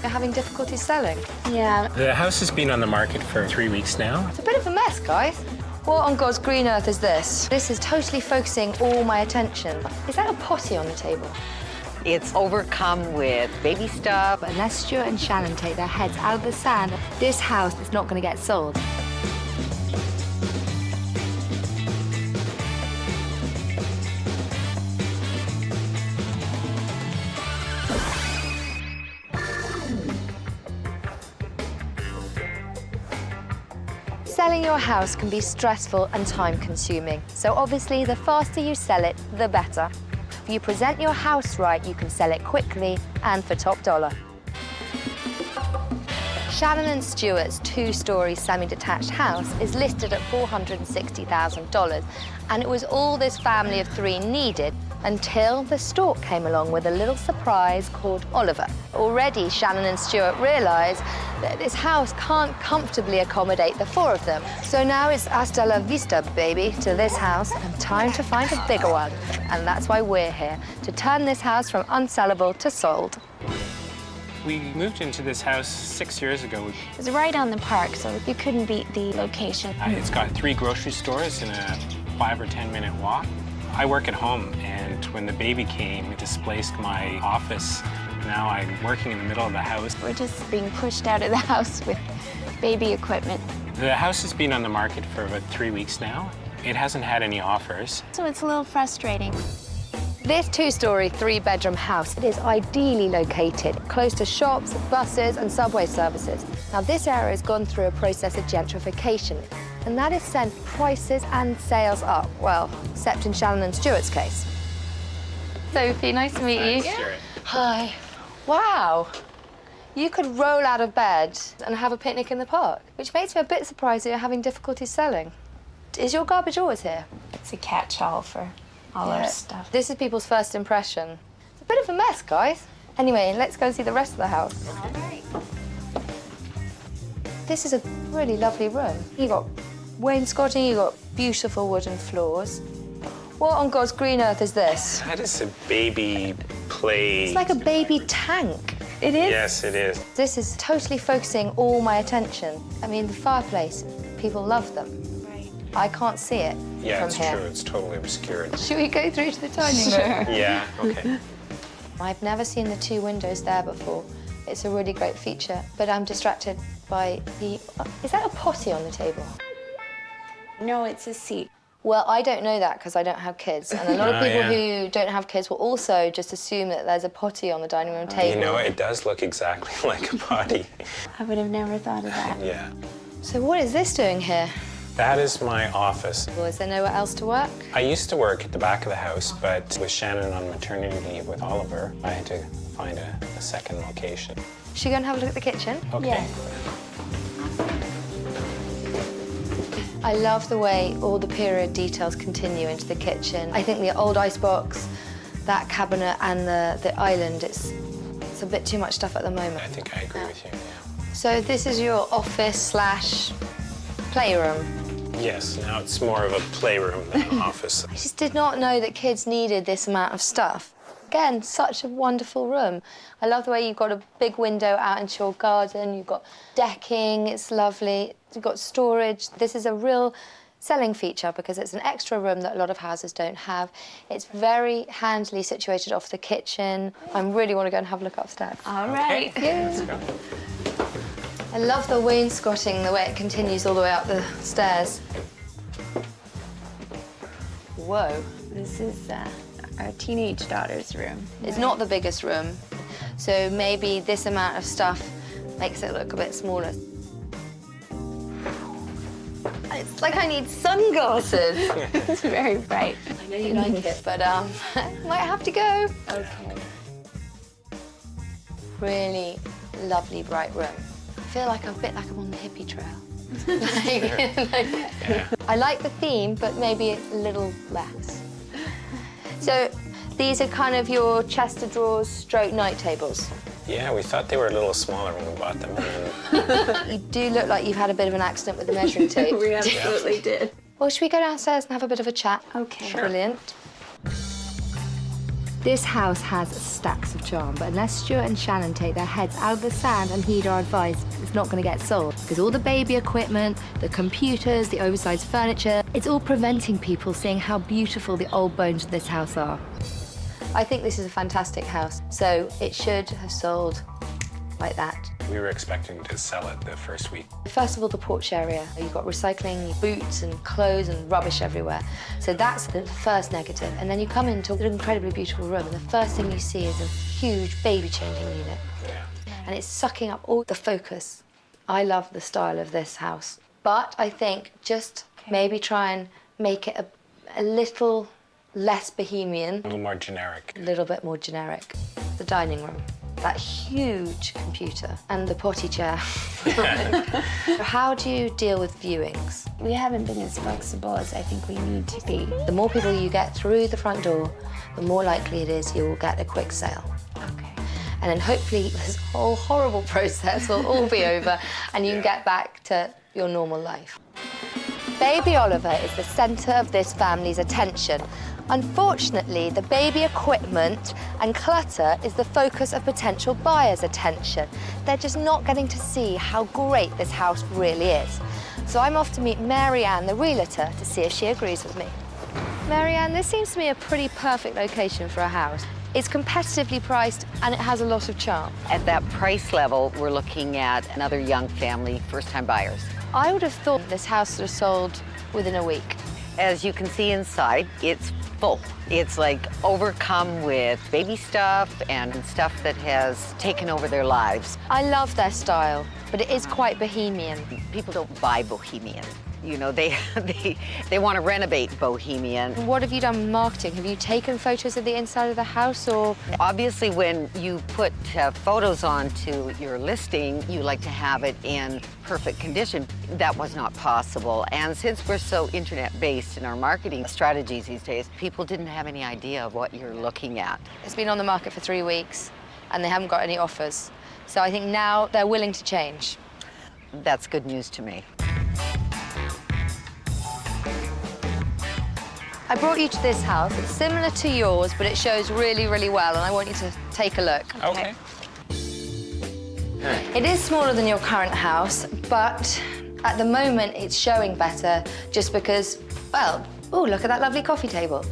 You're having difficulty selling? Yeah. The house has been on the market for 3 weeks now. It's a bit of a mess, guys. What on God's green earth is this? This is totally focusing all my attention. Is that a potty on the table? It's overcome with baby stuff. But unless Stuart and Shannon take their heads out of the sand, this house is not going to get sold. Selling your house can be stressful and time-consuming. So obviously, the faster you sell it, the better. If you present your house right, you can sell it quickly and for top dollar. Shannon and Stewart's two-storey semi-detached house is listed at $460,000, and it was all this family of three needed until the stork came along with a little surprise called Oliver. Already, Shannon and Stewart realised that this house can't comfortably accommodate the four of them. So now it's hasta la vista, baby, to this house, and time to find a bigger one. And that's why we're here, to turn this house from unsellable to sold. We moved into this house 6 years ago. It was right on the park, so you couldn't beat the location. It's got 3 grocery stores in a 5 or 10 minute walk. I work at home, and when the baby came, it displaced my office. Now I'm working in the middle of the house. We're just being pushed out of the house with baby equipment. The house has been on the market for about 3 weeks now. It hasn't had any offers. So it's a little frustrating. This two-storey, three-bedroom house, it is ideally located close to shops, buses and subway services. Now, this area has gone through a process of gentrification, and that has sent prices and sales up, well, except in Shannon and Stewart's case. Sophie, nice to meet you. Stuart. Hi. Wow. You could roll out of bed and have a picnic in the park, which makes me a bit surprised that you're having difficulty selling. Is your garbage always here? It's a catch-all for all our stuff. This is people's first impression. It's a bit of a mess, guys. Anyway, let's go and see the rest of the house. All right. This is a really lovely room. You've got wainscoting, you've got beautiful wooden floors. What on God's green earth is this? That is a baby play. It's like a baby tank. It is? Yes, it is. This is totally focusing all my attention. I mean, the fireplace, people love them. Right. I can't see it Yeah, from it's here. true. It's totally obscured. Should we go through to the dining room? Yeah, okay. I've never seen the 2 windows there before. It's a really great feature, but I'm distracted by the... Is that a potty on the table? No, it's a seat. Well, I don't know that because I don't have kids. And a lot of Oh, people yeah. who don't have kids will also just assume that there's a potty on the dining room table. You know, it does look exactly like a potty. I would have never thought of that. Yeah. So what is this doing here? That is my office. Well, is there nowhere else to work? I used to work at the back of the house, but with Shannon on maternity leave with Oliver, I had to find a second location. Should we go and have a look at the kitchen? Okay. Yes. I love the way all the period details continue into the kitchen. I think the old icebox, that cabinet and the island, it's a bit too much stuff at the moment. I think I agree with you, yeah. So this is your office slash playroom. Yes, now it's more of a playroom than an office. I just did not know that kids needed this amount of stuff. Again, such a wonderful room. I love the way you've got a big window out into your garden, you've got decking, it's lovely, you've got storage. This is a real selling feature because it's an extra room that a lot of houses don't have. It's very handily situated off the kitchen. I really want to go and have a look upstairs. All right. Let's go. I love the wainscoting, the way it continues all the way up the stairs. Whoa. This is our teenage daughter's room. It's not the biggest room, so maybe this amount of stuff makes it look a bit smaller. It's like I need sunglasses. It's very bright. I know you like it, but might have to go. Okay. Really lovely, bright room. I feel like I'm a bit like I'm on the hippie trail. Yeah. I like the theme, but maybe a little less. So these are kind of your chest of drawers stroke night tables. Yeah, we thought they were a little smaller when we bought them. And You do look like you've had a bit of an accident with the measuring tape. We absolutely did. Well, should we go downstairs and have a bit of a chat? Okay. Sure. Brilliant. This house has stacks of charm, but unless Stuart and Shannon take their heads out of the sand and heed our advice, it's not going to get sold. Because all the baby equipment, the computers, the oversized furniture, it's all preventing people seeing how beautiful the old bones of this house are. I think this is a fantastic house, so it should have sold like that. We were expecting to sell it the first week. First of all, the porch area. You've got recycling, boots and clothes and rubbish everywhere. So that's the first negative. And then you come into an incredibly beautiful room, and the first thing you see is a huge baby changing unit. Yeah. And it's sucking up all the focus. I love the style of this house. But I think just maybe try and make it a little less bohemian. A little more generic. A little bit more generic. The dining room. That huge computer and the potty chair. How do you deal with viewings? We haven't been as flexible as I think we need to be. The more people you get through the front door, the more likely it is you'll get a quick sale. Okay. And then hopefully this whole horrible process will all be over and you can get back to your normal life. Baby Oliver is the centre of this family's attention. Unfortunately, the baby equipment and clutter is the focus of potential buyers' attention. They're just not getting to see how great this house really is. So I'm off to meet Mary Ann, the realtor, to see if she agrees with me. Mary Ann, this seems to me a pretty perfect location for a house. It's competitively priced and it has a lot of charm. At that price level, we're looking at another young family, first-time buyers. I would have thought this house would have sold within a week. As you can see inside, it's full. It's like overcome with baby stuff and stuff that has taken over their lives. I love their style, but it is quite bohemian. People don't buy bohemian. You know, they want to renovate bohemian. What have you done with marketing? Have you taken photos of the inside of the house or? Obviously, when you put photos onto your listing, you like to have it in perfect condition. That was not possible. And since we're so internet-based in our marketing strategies these days, people didn't have any idea of what you're looking at. It's been on the market for 3 weeks and they haven't got any offers. So I think now they're willing to change. That's good news to me. I brought you to this house. It's similar to yours, but it shows really, really well, and I want you to take a look. Okay. It is smaller than your current house, but at the moment it's showing better just because, well, oh, look at that lovely coffee table.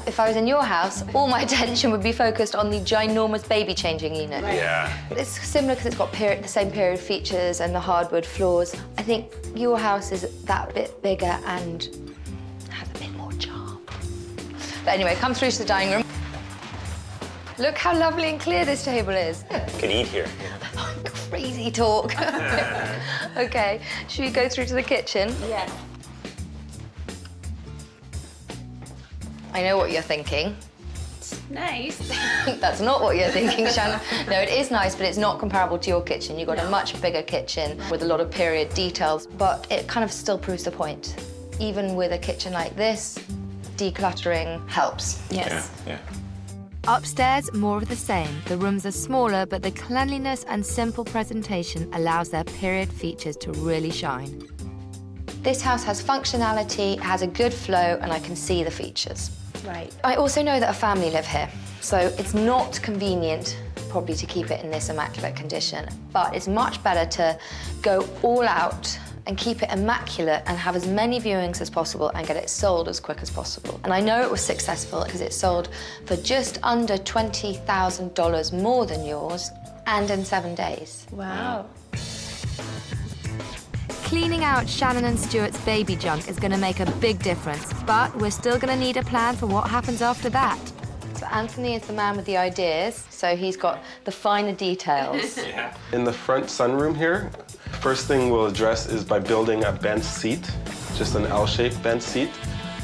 If I was in your house, all my attention would be focused on the ginormous baby changing unit. Yeah. It's similar because it's got the same period features and the hardwood floors. I think your house is that bit bigger and has a bit more charm. But anyway, come through to the dining room. Look how lovely and clear this table is. Could eat here. Crazy talk. Okay, should we go through to the kitchen? Yeah. I know what you're thinking. Nice. That's not what you're thinking, Shannon. No, it is nice, but it's not comparable to your kitchen. You've got a much bigger kitchen with a lot of period details, but it kind of still proves the point. Even with a kitchen like this, decluttering helps. Yes. Yeah. Upstairs, more of the same. The rooms are smaller, but the cleanliness and simple presentation allows their period features to really shine. This house has functionality, has a good flow, and I can see the features. Right. I also know that a family live here, so it's not convenient probably to keep it in this immaculate condition, but it's much better to go all out and keep it immaculate and have as many viewings as possible and get it sold as quick as possible. And I know it was successful because it sold for just under $20,000 more than yours and in 7 days. Wow. Cleaning out Shannon and Stewart's baby junk is going to make a big difference, but we're still going to need a plan for what happens after that. So Anthony is the man with the ideas, so he's got the finer details. Yeah. In the front sunroom here, first thing we'll address is by building a bench seat, just an L-shaped bench seat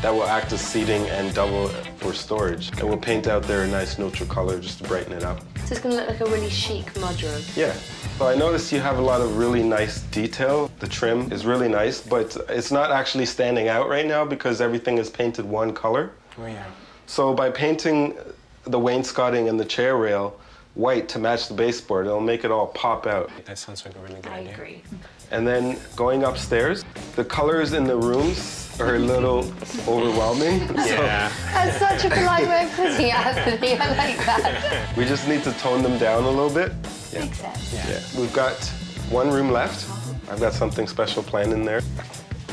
that will act as seating and double for storage. And we'll paint out there a nice neutral color just to brighten it up. So it's going to look like a really chic mudroom. Yeah. So I noticed you have a lot of really nice detail. The trim is really nice, but it's not actually standing out right now because everything is painted one color. Oh, yeah. So by painting the wainscoting and the chair rail white to match the baseboard, it'll make it all pop out. That sounds like a really good I idea. agree. And then going upstairs, the colors in the rooms are a little overwhelming. Yeah. That's such a polite way of putting it, Anthony. I like that. So we just need to tone them down a little bit. Yeah. Makes sense. Yeah. We've got one room left. I've got something special planned in there.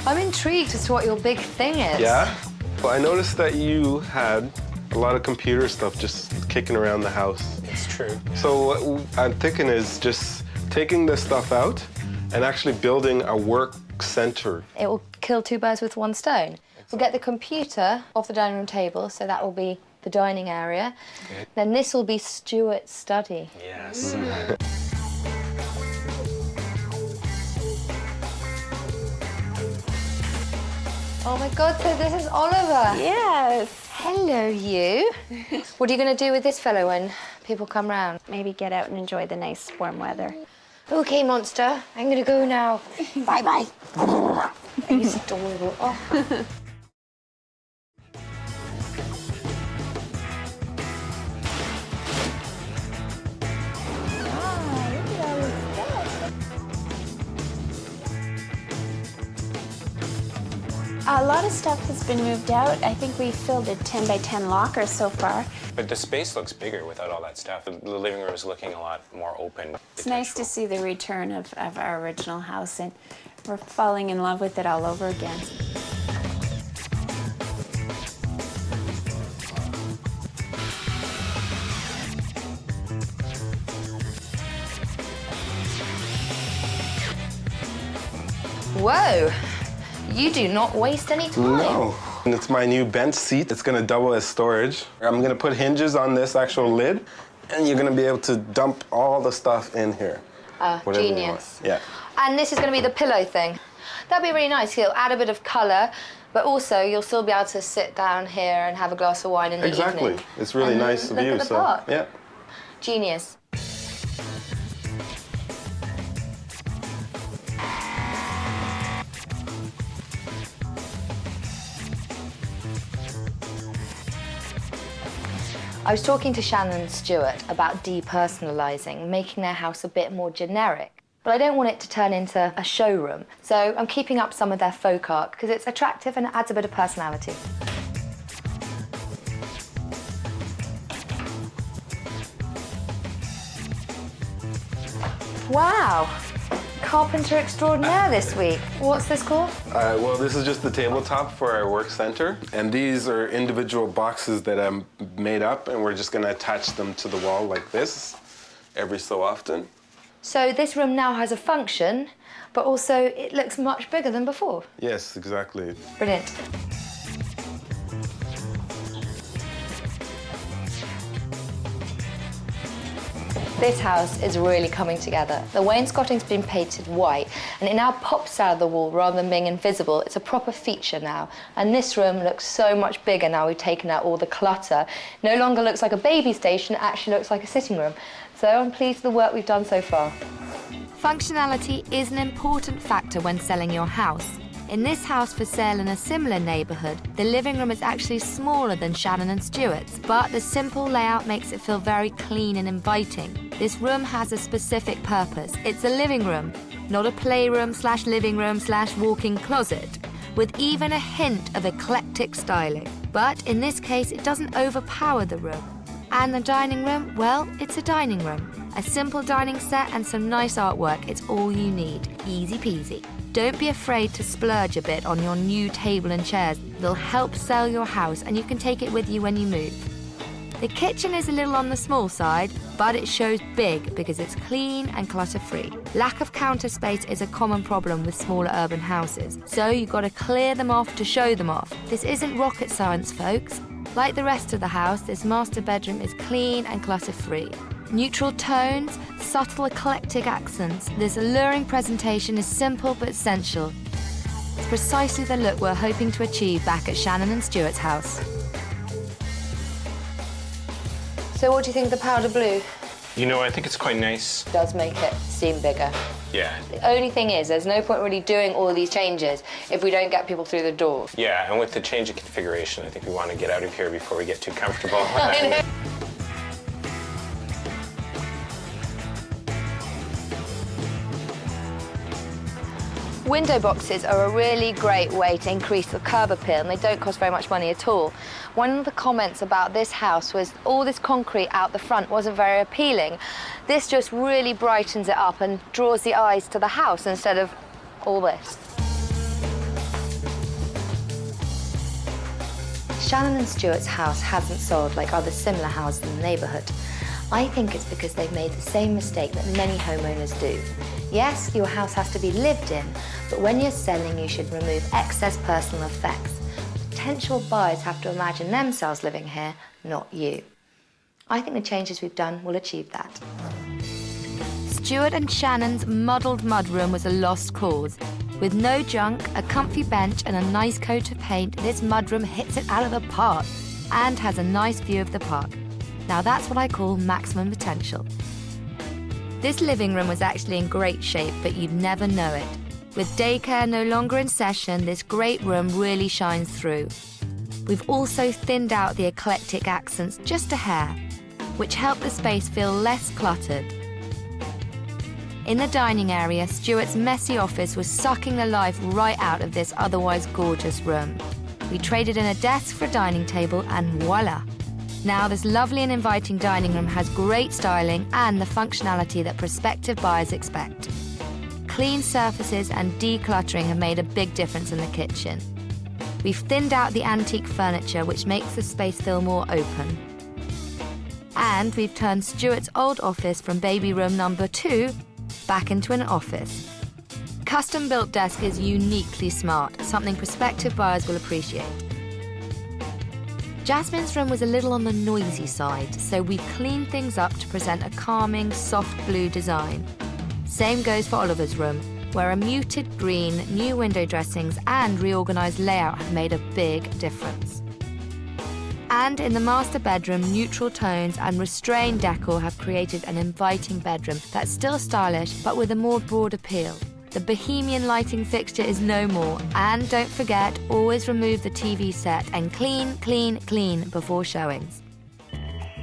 I'm intrigued as to what your big thing is. Yeah? Well, I noticed that you had a lot of computer stuff just kicking around the house. It's true. So what I'm thinking is just taking this stuff out and actually building a work center. It will kill two birds with one stone. We'll get the computer off the dining room table, so that will be the dining area. Okay. Then this will be Stuart's study. Yes. Oh my God, so this is Oliver. Yes. Hello, you. What are you going to do with this fellow when people come round? Maybe get out and enjoy the nice warm weather. Okay, monster, I'm going to go now. Bye-bye. He's adorable. Oh. A lot of stuff has been moved out. I think we filled a 10 by 10 locker so far. But the space looks bigger without all that stuff. The living room is looking a lot more open. It's nice to see the return of our original house, and we're falling in love with it all over again. Whoa, you do not waste any time. No. And it's my new bench seat. It's going to double as storage. I'm going to put hinges on this actual lid, and you're going to be able to dump all the stuff in here. Whatever you want. Genius. Yeah. And this is going to be the pillow thing. That'd be really nice. It'll add a bit of colour, but also you'll still be able to sit down here and have a glass of wine in the Exactly. evening. It's really And nice look of you. at the So, park. yeah. Genius. I was talking to Shannon and Stewart about depersonalising, making their house a bit more generic. But I don't want it to turn into a showroom, so I'm keeping up some of their folk art because it's attractive and it adds a bit of personality. Wow, carpenter extraordinaire this week. What's this called? Well, this is just the tabletop for our work center. And these are individual boxes that I'm made up, and we're just going to attach them to the wall like this every so often. So this room now has a function, but also it looks much bigger than before. Yes, exactly. Brilliant. This house is really coming together. The wainscoting's been painted white, and it now pops out of the wall rather than being invisible. It's a proper feature now. And this room looks so much bigger now we've taken out all the clutter. No longer looks like a baby station, it actually looks like a sitting room. So I'm pleased with the work we've done so far. Functionality is an important factor when selling your house. In this house for sale in a similar neighbourhood, the living room is actually smaller than Shannon and Stewart's, but the simple layout makes it feel very clean and inviting. This room has a specific purpose. It's a living room, not a playroom/living room/walk-in closet, with even a hint of eclectic styling. But in this case, it doesn't overpower the room. And the dining room, well, it's a dining room. A simple dining set and some nice artwork, it's all you need. Easy peasy. Don't be afraid to splurge a bit on your new table and chairs. They'll help sell your house and you can take it with you when you move. The kitchen is a little on the small side, but it shows big because it's clean and clutter-free. Lack of counter space is a common problem with smaller urban houses, so you've got to clear them off to show them off. This isn't rocket science, folks. Like the rest of the house, this master bedroom is clean and clutter-free. Neutral tones, subtle eclectic accents. This alluring presentation is simple but essential. It's precisely the look we're hoping to achieve back at Shannon and Stewart's house. So what do you think of the powder blue? You know, I think it's quite nice. It does make it seem bigger. Yeah. The only thing is, there's no point really doing all these changes if we don't get people through the door. Yeah, and with the change of configuration, I think we want to get out of here before we get too comfortable. I know. Window boxes are a really great way to increase the curb appeal, and they don't cost very much money at all. One of the comments about this house was all this concrete out the front wasn't very appealing. This just really brightens it up and draws the eyes to the house instead of all this. Shannon and Stewart's house hasn't sold like other similar houses in the neighbourhood. I think it's because they've made the same mistake that many homeowners do. Yes, your house has to be lived in, but when you're selling, you should remove excess personal effects. Potential buyers have to imagine themselves living here, not you. I think the changes we've done will achieve that. Stewart and Shannon's muddled mudroom was a lost cause. With no junk, a comfy bench and a nice coat of paint, this mudroom hits it out of the park and has a nice view of the park. Now that's what I call maximum potential. This living room was actually in great shape, but you'd never know it. With daycare no longer in session, this great room really shines through. We've also thinned out the eclectic accents just a hair, which help the space feel less cluttered. In the dining area, Stewart's messy office was sucking the life right out of this otherwise gorgeous room. We traded in a desk for a dining table and voila! Now this lovely and inviting dining room has great styling and the functionality that prospective buyers expect. Clean surfaces and decluttering have made a big difference in the kitchen. We've thinned out the antique furniture, which makes the space feel more open. And we've turned Stewart's old office from baby room number 2 back into an office. Custom-built desk is uniquely smart, something prospective buyers will appreciate. Jasmine's room was a little on the noisy side, so we've cleaned things up to present a calming, soft blue design. Same goes for Oliver's room, where a muted green, new window dressings and reorganized layout have made a big difference. And in the master bedroom, neutral tones and restrained decor have created an inviting bedroom that's still stylish, but with a more broad appeal. The bohemian lighting fixture is no more. And don't forget, always remove the TV set and clean, clean, clean before showings.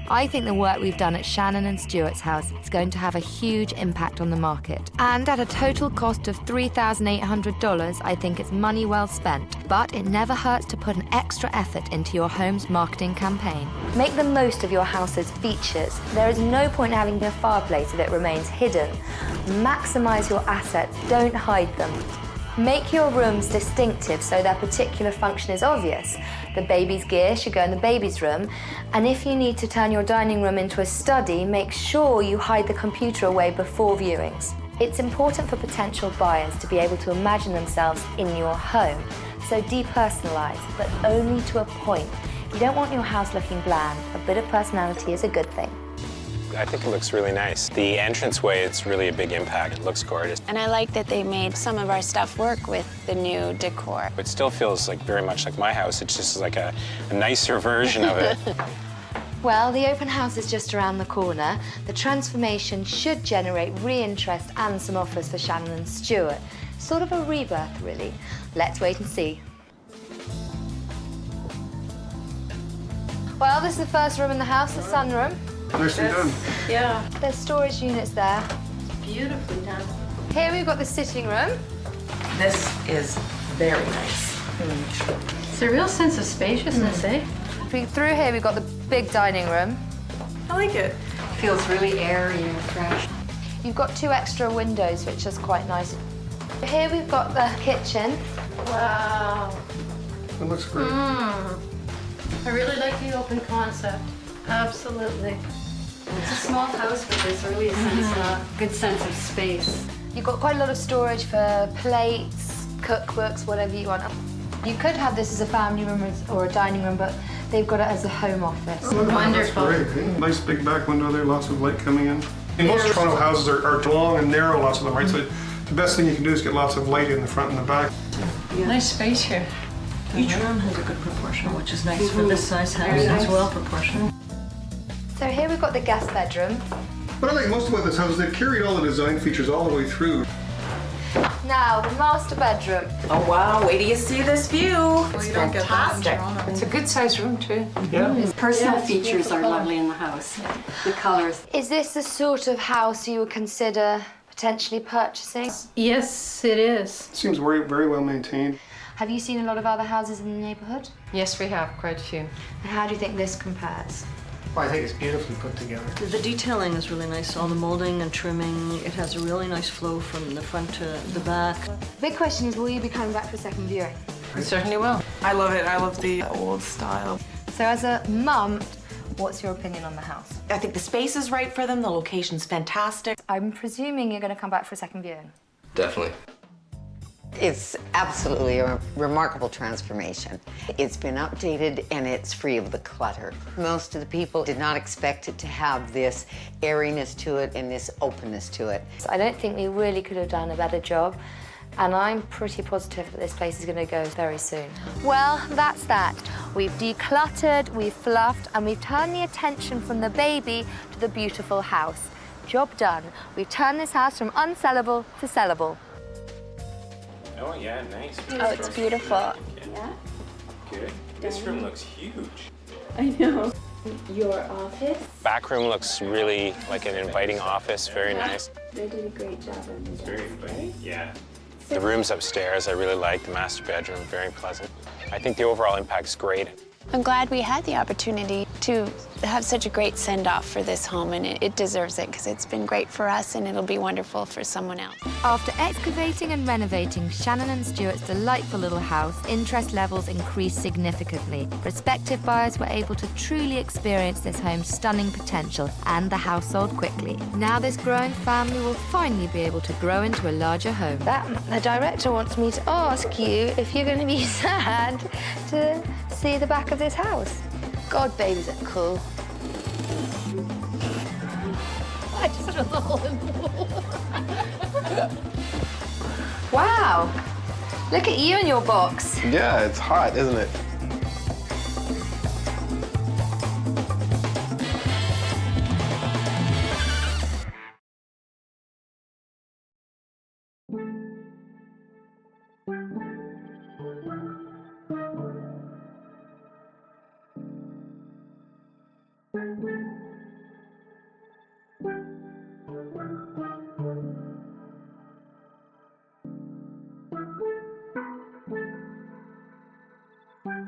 I think the work we've done at Shannon and Stewart's house is going to have a huge impact on the market. And at a total cost of $3,800, I think it's money well spent. But it never hurts to put an extra effort into your home's marketing campaign. Make the most of your house's features. There is no point in having a fireplace if it remains hidden. Maximize your assets, don't hide them. Make your rooms distinctive so their particular function is obvious. The baby's gear should go in the baby's room, and if you need to turn your dining room into a study, make sure you hide the computer away before viewings. It's important for potential buyers to be able to imagine themselves in your home, so depersonalize, but only to a point. You don't want your house looking bland. A bit of personality is a good thing. I think it looks really nice. The entranceway, it's really a big impact. It looks gorgeous. And I like that they made some of our stuff work with the new decor. It still feels like very much like my house. It's just like a nicer version of it. Well, the open house is just around the corner. The transformation should generate re-interest and some offers for Shannon and Stewart. Sort of a rebirth, really. Let's wait and see. Well, this is the first room in the house, the sunroom. Nicely done. Yeah. There's storage units there. Beautifully done. Here we've got the sitting room. This is very nice. It's a real sense of spaciousness, eh? Through here we've got the big dining room. I like it. Feels really airy and fresh. You've got 2 extra windows, which is quite nice. Here we've got the kitchen. Wow. It looks great. I really like the open concept. Absolutely. It's a small house, but there's really a good sense of space. You've got quite a lot of storage for plates, cookbooks, whatever you want. You could have this as a family room or a dining room, but they've got it as a home office. Wonderful. That's great. Nice big back window there, lots of light coming in. Most Toronto houses are long and narrow, lots of them, right? So the best thing you can do is get lots of light in the front and the back. Nice space here. Each room has a good proportion, which is nice for this size house. It's well proportioned. So here we've got the guest bedroom. What I like most about this house is they've carried all the design features all the way through. Now, the master bedroom. Oh wow, wait till you see this view. It's fantastic. It's a good sized room too. Yeah. Personal features are lovely in the house. The colors. Is this the sort of house you would consider potentially purchasing? Yes, it is. Seems very, very well maintained. Have you seen a lot of other houses in the neighbourhood? Yes, we have quite a few. And how do you think this compares? Well, I think it's beautifully put together. The detailing is really nice, all the molding and trimming. It has a really nice flow from the front to the back. Big question is, will you be coming back for a second viewing? We certainly will. I love it. I love the old style. So as a mum, what's your opinion on the house? I think the space is right for them. The location's fantastic. I'm presuming you're going to come back for a second viewing. Definitely. It's absolutely a remarkable transformation. It's been updated and it's free of the clutter. Most of the people did not expect it to have this airiness to it and this openness to it. So I don't think we really could have done a better job, and I'm pretty positive that this place is going to go very soon. Well, that's that. We've decluttered, we've fluffed, and we've turned the attention from the baby to the beautiful house. Job done. We've turned this house from unsellable to sellable. Oh yeah, nice. Oh, it's beautiful. Yeah. Good. This room looks huge. I know. Your office. Back room looks really like an inviting office. Very nice. They did a great job on the Very inviting. Yeah. The rooms upstairs I really like. The master bedroom, very pleasant. I think the overall impact's great. I'm glad we had the opportunity to have such a great send-off for this home, and it deserves it because it's been great for us and it'll be wonderful for someone else. After excavating and renovating Shannon and Stewart's delightful little house, interest levels increased significantly. Prospective buyers were able to truly experience this home's stunning potential, and the house sold quickly. Now this growing family will finally be able to grow into a larger home. The director wants me to ask you if you're going to be sad to see the back of this house. God, babies are cool. I just drilled a hole in the wall. Wow. Look at you in your box. Yeah, it's hot, isn't it?